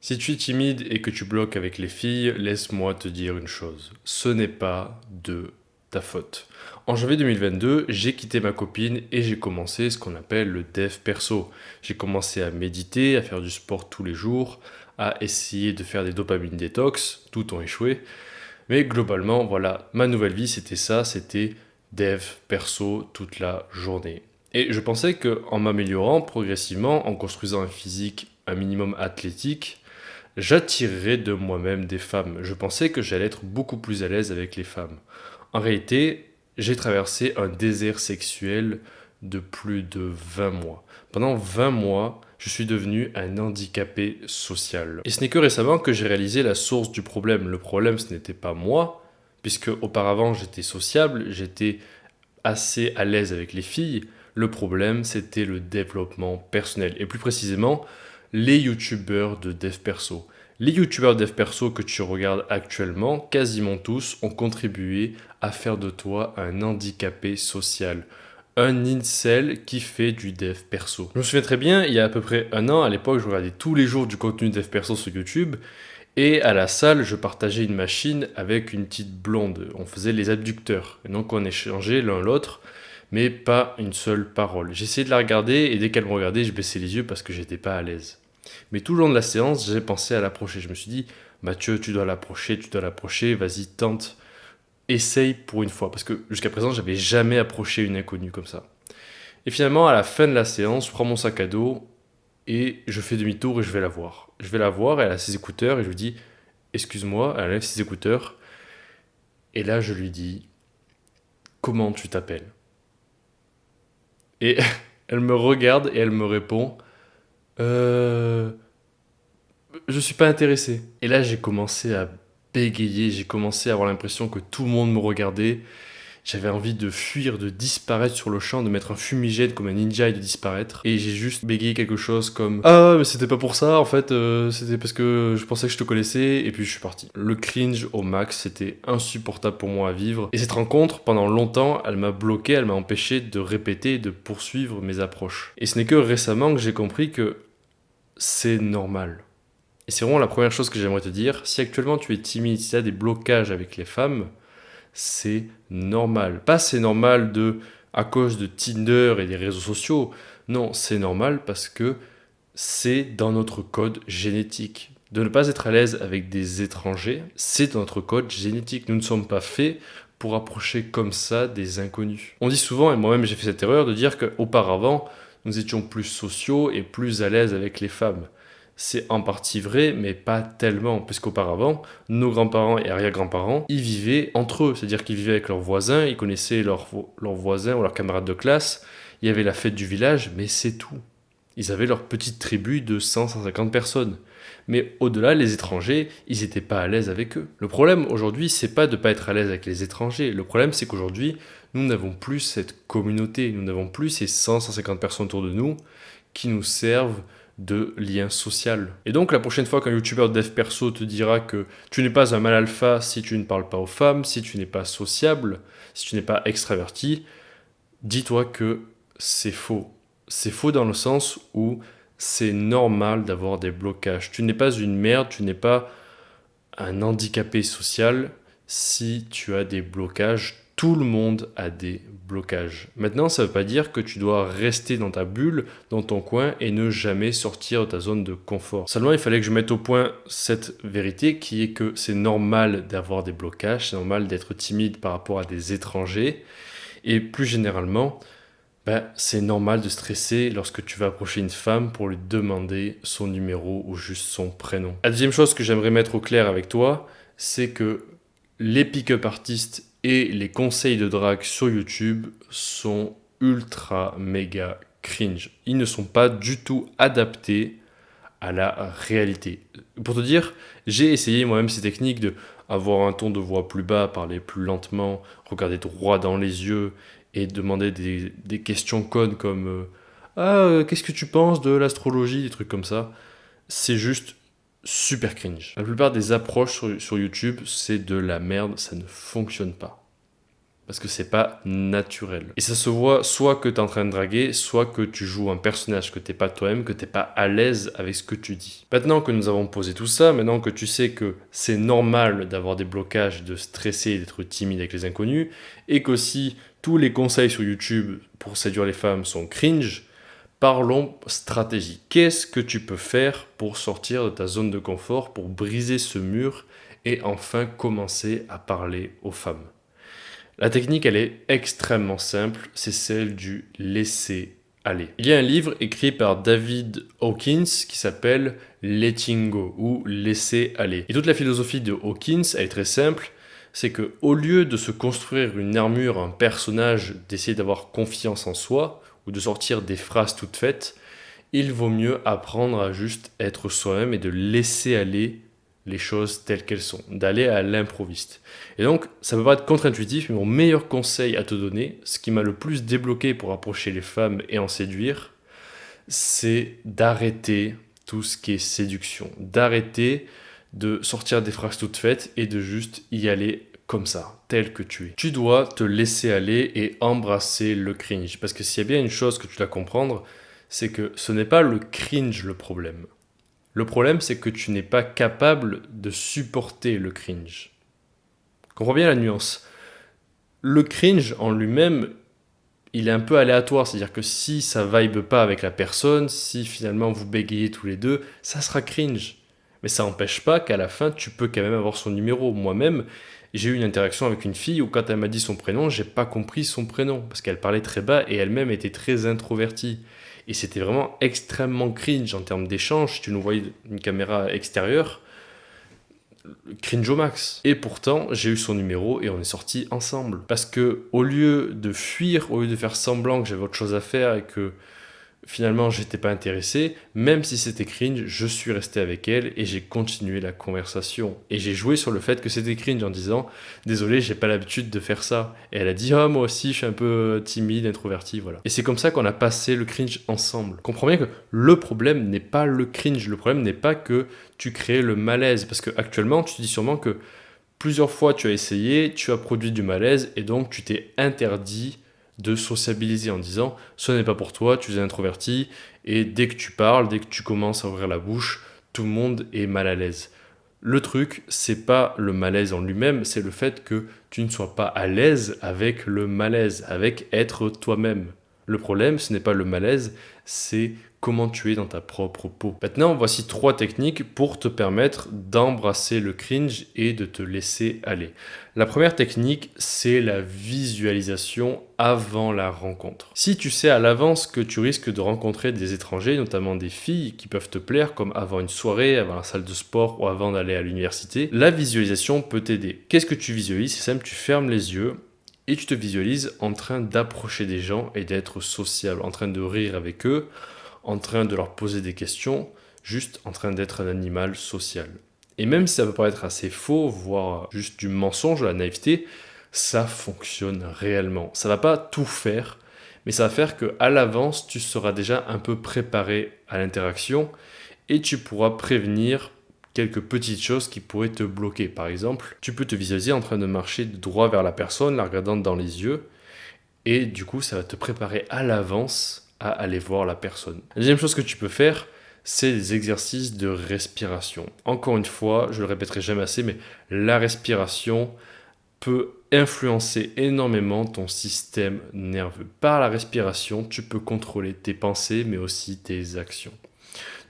Si tu es timide et que tu bloques avec les filles, laisse-moi te dire une chose. Ce n'est pas de ta faute. En janvier 2022, j'ai quitté ma copine et j'ai commencé ce qu'on appelle le dev perso. J'ai commencé à méditer, à faire du sport tous les jours, à essayer de faire des dopamine détox, tout ont échoué. Mais globalement, voilà, ma nouvelle vie c'était ça, c'était dev perso toute la journée. Et je pensais que en m'améliorant progressivement, en construisant un physique un minimum athlétique, j'attirerais de moi-même des femmes. Je pensais que j'allais être beaucoup plus à l'aise avec les femmes. En réalité, j'ai traversé un désert sexuel de plus de 20 mois. Pendant 20 mois, je suis devenu un handicapé social. Et ce n'est que récemment que j'ai réalisé la source du problème. Le problème, ce n'était pas moi, puisque auparavant j'étais sociable, j'étais assez à l'aise avec les filles. Le problème, c'était le développement personnel. Et plus précisément, les youtubeurs de dev perso. Les youtubeurs dev perso que tu regardes actuellement, quasiment tous, ont contribué à faire de toi un handicapé social. Un incel qui fait du dev perso. Je me souviens très bien, il y a à peu près un an, à l'époque, je regardais tous les jours du contenu dev perso sur YouTube. Et à la salle, je partageais une machine avec une petite blonde. On faisait les abducteurs. Et donc on échangeait l'un l'autre, mais pas une seule parole. J'essayais de la regarder et dès qu'elle me regardait, je baissais les yeux parce que j'étais pas à l'aise. Mais tout le long de la séance, j'ai pensé à l'approcher. Je me suis dit, Mathieu, tu dois l'approcher, vas-y, tente, essaye pour une fois. Parce que jusqu'à présent, j'avais jamais approché une inconnue comme ça. Et finalement, à la fin de la séance, je prends mon sac à dos et je fais demi-tour et je vais la voir. Je vais la voir, elle a ses écouteurs et je lui dis, excuse-moi, elle enlève ses écouteurs. Et là, je lui dis, comment tu t'appelles? Et elle me regarde et elle me répond, euh, je suis pas intéressé. Et là, j'ai commencé à bégayer, j'ai commencé à avoir l'impression que tout le monde me regardait. J'avais envie de fuir, de disparaître sur le champ, de mettre un fumigène comme un ninja et de disparaître. Et j'ai juste bégayé quelque chose comme ah, mais c'était pas pour ça, en fait, c'était parce que je pensais que je te connaissais, et puis je suis parti. Le cringe au max, c'était insupportable pour moi à vivre. Et cette rencontre, pendant longtemps, elle m'a bloqué, elle m'a empêché de répéter et de poursuivre mes approches. Et ce n'est que récemment que j'ai compris que c'est normal. Et c'est vraiment la première chose que j'aimerais te dire. Si actuellement tu es timide, si tu as des blocages avec les femmes, c'est normal. Pas c'est normal à cause de Tinder et des réseaux sociaux. Non, c'est normal parce que c'est dans notre code génétique. De ne pas être à l'aise avec des étrangers, c'est dans notre code génétique. Nous ne sommes pas faits pour approcher comme ça des inconnus. On dit souvent, et moi-même j'ai fait cette erreur, de dire qu'auparavant, nous étions plus sociaux et plus à l'aise avec les femmes. C'est en partie vrai, mais pas tellement, puisqu'auparavant, nos grands-parents et arrière-grands-parents, ils vivaient entre eux, c'est-à-dire qu'ils vivaient avec leurs voisins, ils connaissaient leurs voisins ou leurs camarades de classe, il y avait la fête du village, mais c'est tout. Ils avaient leur petite tribu de 100-150 personnes. Mais au-delà, les étrangers, ils n'étaient pas à l'aise avec eux. Le problème aujourd'hui, c'est pas de ne pas être à l'aise avec les étrangers. Le problème, c'est qu'aujourd'hui, nous n'avons plus cette communauté, nous n'avons plus ces 100-150 personnes autour de nous qui nous servent de lien social. Et donc la prochaine fois qu'un youtubeur de dev perso te dira que tu n'es pas un mal alpha si tu ne parles pas aux femmes, si tu n'es pas sociable, si tu n'es pas extraverti, dis-toi que c'est faux. C'est faux dans le sens où c'est normal d'avoir des blocages. Tu n'es pas une merde, tu n'es pas un handicapé social si tu as des blocages. Tout le monde a des blocages. Maintenant, ça ne veut pas dire que tu dois rester dans ta bulle, dans ton coin et ne jamais sortir de ta zone de confort. Seulement, il fallait que je mette au point cette vérité qui est que c'est normal d'avoir des blocages, c'est normal d'être timide par rapport à des étrangers et plus généralement, c'est normal de stresser lorsque tu vas approcher une femme pour lui demander son numéro ou juste son prénom. La deuxième chose que j'aimerais mettre au clair avec toi, c'est que les pick-up artistes et les conseils de drague sur YouTube sont ultra méga cringe. Ils ne sont pas du tout adaptés à la réalité. Pour te dire, j'ai essayé moi-même ces techniques de avoir un ton de voix plus bas, parler plus lentement, regarder droit dans les yeux et demander des questions connes comme qu'est-ce que tu penses de l'astrologie, des trucs comme ça. C'est juste super cringe. La plupart des approches sur YouTube, c'est de la merde, ça ne fonctionne pas. parce que c'est pas naturel. Et ça se voit soit que tu es en train de draguer, soit que tu joues un personnage que t'es pas toi-même, que t'es pas à l'aise avec ce que tu dis. Maintenant que nous avons posé tout ça, maintenant que tu sais que c'est normal d'avoir des blocages, de stresser, d'être timide avec les inconnus, et qu'aussi tous les conseils sur YouTube pour séduire les femmes sont cringe, parlons stratégie. Qu'est-ce que tu peux faire pour sortir de ta zone de confort, pour briser ce mur et enfin commencer à parler aux femmes? La technique, elle est extrêmement simple, c'est celle du laisser aller. Il y a un livre écrit par David Hawkins qui s'appelle Letting Go ou Laisser aller. Et toute la philosophie de Hawkins, elle est très simple, c'est que au lieu de se construire une armure, un personnage, d'essayer d'avoir confiance en soi ou de sortir des phrases toutes faites, il vaut mieux apprendre à juste être soi-même et de laisser aller les choses telles qu'elles sont, d'aller à l'improviste. Et donc, ça peut paraître contre-intuitif, mais mon meilleur conseil à te donner, ce qui m'a le plus débloqué pour approcher les femmes et en séduire, c'est d'arrêter tout ce qui est séduction, d'arrêter de sortir des phrases toutes faites et de juste y aller comme ça, tel que tu es. Tu dois te laisser aller et embrasser le cringe, parce que s'il y a bien une chose que tu dois comprendre, c'est que ce n'est pas le cringe le problème. Le problème, c'est que tu n'es pas capable de supporter le cringe. Comprends bien la nuance. Le cringe en lui-même, il est un peu aléatoire. C'est-à-dire que si ça vibe pas avec la personne, si finalement vous bégayez tous les deux, ça sera cringe. Mais ça n'empêche pas qu'à la fin, tu peux quand même avoir son numéro. Moi-même, j'ai eu une interaction avec une fille où quand elle m'a dit son prénom, j'ai pas compris son prénom. Parce qu'elle parlait très bas et elle-même était très introvertie. Et c'était vraiment extrêmement cringe en termes d'échange. Si tu nous voyais une caméra extérieure, cringe au max. Et pourtant, j'ai eu son numéro et on est sortis ensemble. Parce que au lieu de fuir, au lieu de faire semblant que j'avais autre chose à faire et que finalement j'étais pas intéressé, même si c'était cringe, je suis resté avec elle et j'ai continué la conversation. Et j'ai joué sur le fait que c'était cringe en disant désolé, j'ai pas l'habitude de faire ça. Et elle a dit ah moi aussi je suis un peu timide, introverti, voilà. Et c'est comme ça qu'on a passé le cringe ensemble. Comprends bien que le problème n'est pas le cringe, le problème n'est pas que tu crées le malaise, parce que actuellement tu te dis sûrement que plusieurs fois tu as essayé, tu as produit du malaise et donc tu t'es interdit de sociabiliser en disant ce n'est pas pour toi, tu es introverti et dès que tu parles, dès que tu commences à ouvrir la bouche, tout le monde est mal à l'aise. Le truc, c'est pas le malaise en lui-même, c'est le fait que tu ne sois pas à l'aise avec le malaise, avec être toi-même. Le problème, ce n'est pas le malaise, c'est comment tu es dans ta propre peau. Maintenant, voici 3 techniques pour te permettre d'embrasser le cringe et de te laisser aller. La première technique, c'est la visualisation avant la rencontre. Si tu sais à l'avance que tu risques de rencontrer des étrangers, notamment des filles qui peuvent te plaire, comme avant une soirée, avant la salle de sport ou avant d'aller à l'université, la visualisation peut t'aider. Qu'est-ce que tu visualises? C'est simple, tu fermes les yeux et tu te visualises en train d'approcher des gens et d'être sociable, en train de rire avec eux, en train de leur poser des questions, juste en train d'être un animal social. Et même si ça peut paraître assez faux, voire juste du mensonge, de la naïveté, ça fonctionne réellement. Ça va pas tout faire, mais ça va faire qu'à l'avance, tu seras déjà un peu préparé à l'interaction et tu pourras prévenir quelques petites choses qui pourraient te bloquer. Par exemple, tu peux te visualiser en train de marcher droit vers la personne, la regardant dans les yeux, et du coup, ça va te préparer à l'avance à aller voir la personne. La deuxième chose que tu peux faire, c'est des exercices de respiration. Encore une fois, je le répéterai jamais assez, mais la respiration peut influencer énormément ton système nerveux. Par la respiration, tu peux contrôler tes pensées, mais aussi tes actions.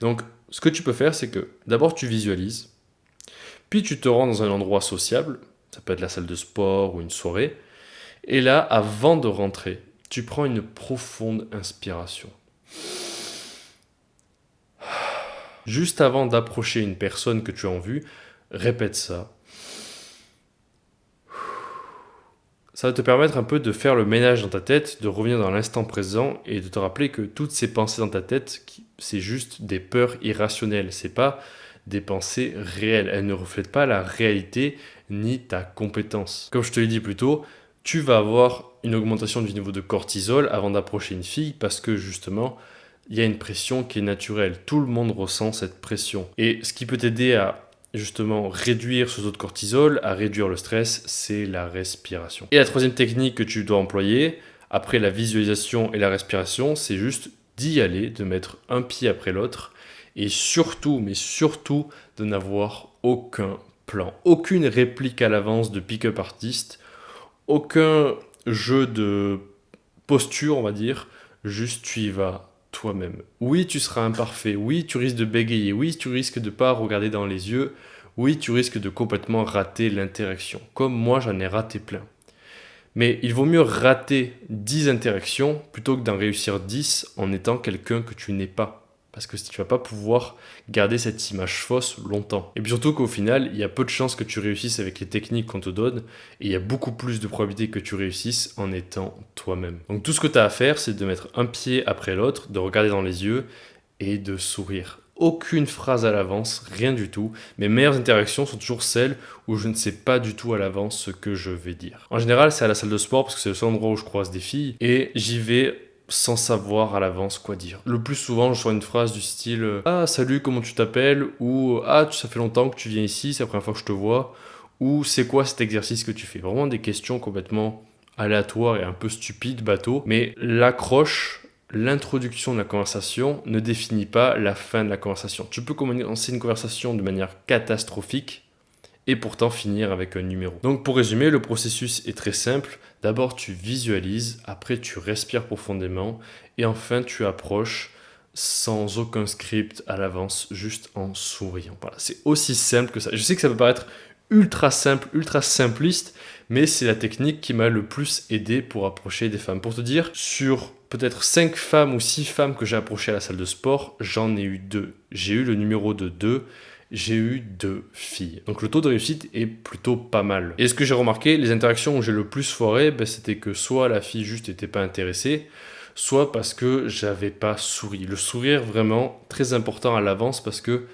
Donc, ce que tu peux faire, c'est que d'abord tu visualises, puis tu te rends dans un endroit sociable, ça peut être la salle de sport ou une soirée, et là, avant de rentrer, tu prends une profonde inspiration. Juste avant d'approcher une personne que tu as en vue, répète ça. Ça va te permettre un peu de faire le ménage dans ta tête, de revenir dans l'instant présent et de te rappeler que toutes ces pensées dans ta tête, c'est juste des peurs irrationnelles. C'est pas des pensées réelles. Elles ne reflètent pas la réalité ni ta compétence. Comme je te l'ai dit plus tôt, tu vas avoir une augmentation du niveau de cortisol avant d'approcher une fille parce que justement, il y a une pression qui est naturelle. Tout le monde ressent cette pression. Et ce qui peut t'aider à justement réduire ce taux de cortisol, à réduire le stress, c'est la respiration. Et la troisième technique que tu dois employer, après la visualisation et la respiration, c'est juste d'y aller, de mettre un pied après l'autre, et surtout, mais surtout, de n'avoir aucun plan, aucune réplique à l'avance de pick-up artiste, aucun jeu de posture, on va dire, juste tu y vas toi-même. Oui, tu seras imparfait, oui, tu risques de bégayer, oui, tu risques de ne pas regarder dans les yeux, oui, tu risques de complètement rater l'interaction, comme moi j'en ai raté plein. Mais il vaut mieux rater 10 interactions plutôt que d'en réussir 10 en étant quelqu'un que tu n'es pas. Parce que tu vas pas pouvoir garder cette image fausse longtemps. Et puis surtout qu'au final, il y a peu de chances que tu réussisses avec les techniques qu'on te donne, et il y a beaucoup plus de probabilité que tu réussisses en étant toi-même. Donc tout ce que tu as à faire, c'est de mettre un pied après l'autre, de regarder dans les yeux et de sourire. Aucune phrase à l'avance, rien du tout. Mes meilleures interactions sont toujours celles où je ne sais pas du tout à l'avance ce que je vais dire. En général, c'est à la salle de sport parce que c'est le seul endroit où je croise des filles et j'y vais sans savoir à l'avance quoi dire. Le plus souvent, je sors une phrase du style Ah, salut, comment tu t'appelles ? Ou Ah, ça fait longtemps que tu viens ici, c'est la première fois que je te vois. Ou c'est quoi cet exercice que tu fais ? Vraiment des questions complètement aléatoires et un peu stupides, bateau. Mais l'accroche, l'introduction de la conversation ne définit pas la fin de la conversation. Tu peux commencer une conversation de manière catastrophique et pourtant finir avec un numéro. Donc pour résumer, le processus est très simple. D'abord tu visualises, après tu respires profondément et enfin tu approches sans aucun script à l'avance, juste en souriant. Voilà, c'est aussi simple que ça. Je sais que ça peut paraître ultra simple, ultra simpliste, mais c'est la technique qui m'a le plus aidé pour approcher des femmes. Pour te dire, sur peut-être 5 femmes ou 6 femmes que j'ai approchées à la salle de sport, j'en ai eu 2. J'ai eu le numéro de 2. J'ai eu 2 filles. Donc le taux de réussite est plutôt pas mal. Et ce que j'ai remarqué, les interactions où j'ai le plus foiré, c'était que soit la fille juste n'était pas intéressée, soit parce que j'avais pas souri. Le sourire vraiment très important à l'avance parce que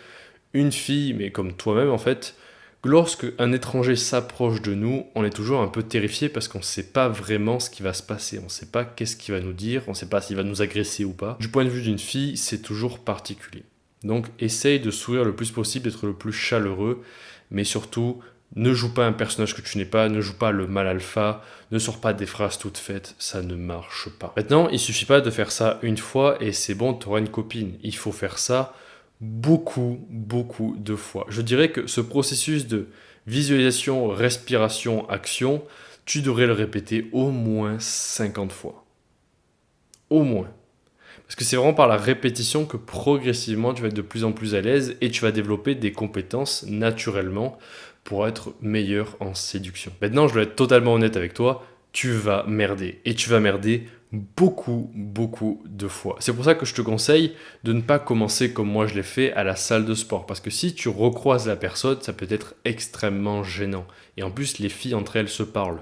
une fille, mais comme toi-même en fait, lorsque un étranger s'approche de nous, on est toujours un peu terrifié parce qu'on ne sait pas vraiment ce qui va se passer. On ne sait pas qu'est-ce qu'il va nous dire, on ne sait pas s'il va nous agresser ou pas. Du point de vue d'une fille, c'est toujours particulier. Donc essaye de sourire le plus possible, d'être le plus chaleureux, mais surtout ne joue pas un personnage que tu n'es pas, ne joue pas le mal alpha, ne sors pas des phrases toutes faites, ça ne marche pas. Maintenant, il suffit pas de faire ça une fois et c'est bon, tu auras une copine. Il faut faire ça beaucoup, beaucoup de fois. Je dirais que ce processus de visualisation, respiration, action, tu devrais le répéter au moins 50 fois. Au moins. Parce que c'est vraiment par la répétition que progressivement tu vas être de plus en plus à l'aise et tu vas développer des compétences naturellement pour être meilleur en séduction. Maintenant, je dois être totalement honnête avec toi, tu vas merder. Et tu vas merder beaucoup, beaucoup de fois. C'est pour ça que je te conseille de ne pas commencer comme moi je l'ai fait à la salle de sport. Parce que si tu recroises la personne, ça peut être extrêmement gênant. Et en plus, les filles entre elles se parlent.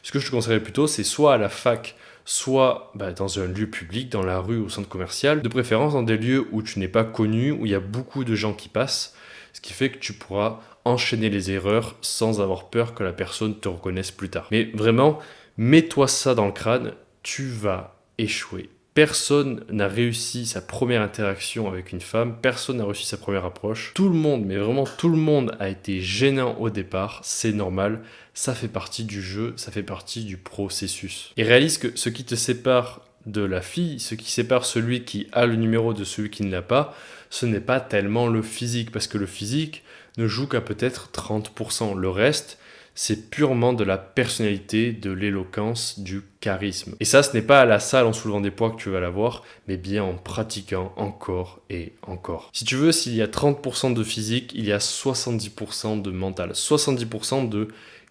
Ce que je te conseillerais plutôt, c'est soit à la fac, soit dans un lieu public, dans la rue ou au centre commercial, de préférence dans des lieux où tu n'es pas connu, où il y a beaucoup de gens qui passent, ce qui fait que tu pourras enchaîner les erreurs sans avoir peur que la personne te reconnaisse plus tard. Mais vraiment, mets-toi ça dans le crâne, tu vas échouer. Personne n'a réussi sa première interaction avec une femme, personne n'a réussi sa première approche. Tout le monde, mais vraiment tout le monde a été gênant au départ, c'est normal, ça fait partie du jeu, ça fait partie du processus. Et réalise que ce qui te sépare de la fille, ce qui sépare celui qui a le numéro de celui qui ne l'a pas, ce n'est pas tellement le physique, parce que le physique ne joue qu'à peut-être 30%. Le reste, c'est purement de la personnalité, de l'éloquence, du charisme. Et ça, ce n'est pas à la salle en soulevant des poids que tu vas l'avoir, mais bien en pratiquant encore et encore. Si tu veux, s'il y a 30% de physique, il y a 70% de mental. 70% de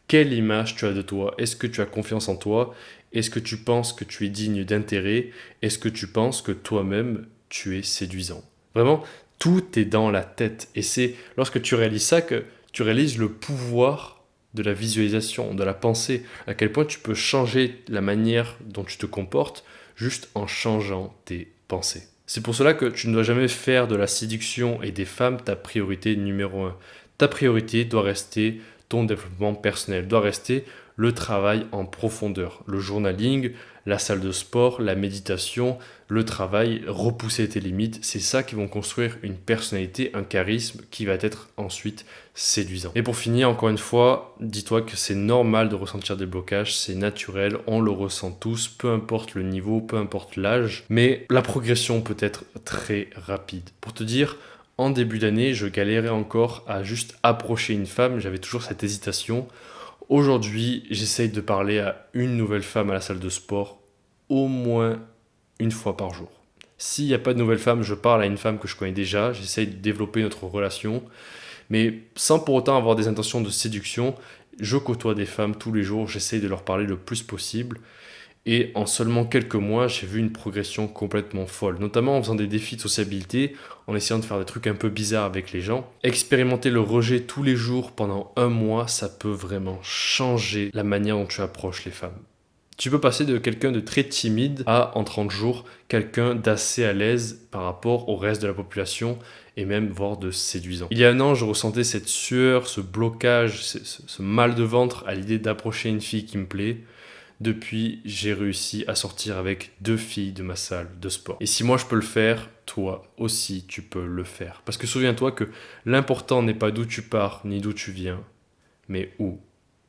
quelle image tu as de toi. Est-ce que tu as confiance en toi ? Est-ce que tu penses que tu es digne d'intérêt ? Est-ce que tu penses que toi-même, tu es séduisant ? Vraiment, tout est dans la tête. Et c'est lorsque tu réalises ça que tu réalises le pouvoir de la visualisation, de la pensée, à quel point tu peux changer la manière dont tu te comportes juste en changeant tes pensées. C'est pour cela que tu ne dois jamais faire de la séduction et des femmes ta priorité numéro 1. Ta priorité doit rester ton développement personnel, doit rester le travail en profondeur, le journaling, la salle de sport, la méditation, le travail, repousser tes limites, c'est ça qui vont construire une personnalité, un charisme qui va être ensuite séduisant. Et pour finir, encore une fois, dis-toi que c'est normal de ressentir des blocages, c'est naturel, on le ressent tous, peu importe le niveau, peu importe l'âge, mais la progression peut être très rapide. Pour te dire, en début d'année, je galérais encore à juste approcher une femme, j'avais toujours cette hésitation. Aujourd'hui, j'essaye de parler à une nouvelle femme à la salle de sport au moins une fois par jour. S'il n'y a pas de nouvelle femme, je parle à une femme que je connais déjà, j'essaye de développer notre relation, mais sans pour autant avoir des intentions de séduction. Je côtoie des femmes tous les jours, j'essaye de leur parler le plus possible. Et en seulement quelques mois, j'ai vu une progression complètement folle, notamment en faisant des défis de sociabilité, en essayant de faire des trucs un peu bizarres avec les gens. Expérimenter le rejet tous les jours pendant un mois, ça peut vraiment changer la manière dont tu approches les femmes. Tu peux passer de quelqu'un de très timide à, en 30 jours, quelqu'un d'assez à l'aise par rapport au reste de la population et même voire de séduisant. Il y a un an, je ressentais cette sueur, ce blocage, ce mal de ventre à l'idée d'approcher une fille qui me plaît. Depuis, j'ai réussi à sortir avec 2 filles de ma salle de sport. Et si moi je peux le faire, toi aussi tu peux le faire. Parce que souviens-toi que l'important n'est pas d'où tu pars ni d'où tu viens, mais où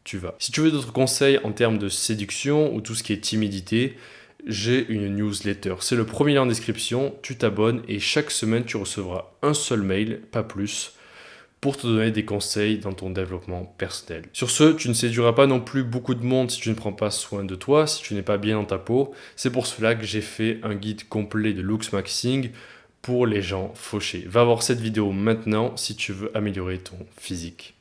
tu vas. Si tu veux d'autres conseils en termes de séduction ou tout ce qui est timidité, j'ai une newsletter. C'est le premier lien en description, tu t'abonnes et chaque semaine tu recevras un seul mail, pas plus, pour te donner des conseils dans ton développement personnel. Sur ce, tu ne séduiras pas non plus beaucoup de monde si tu ne prends pas soin de toi, si tu n'es pas bien dans ta peau. C'est pour cela que j'ai fait un guide complet de looks maxing pour les gens fauchés. Va voir cette vidéo maintenant si tu veux améliorer ton physique.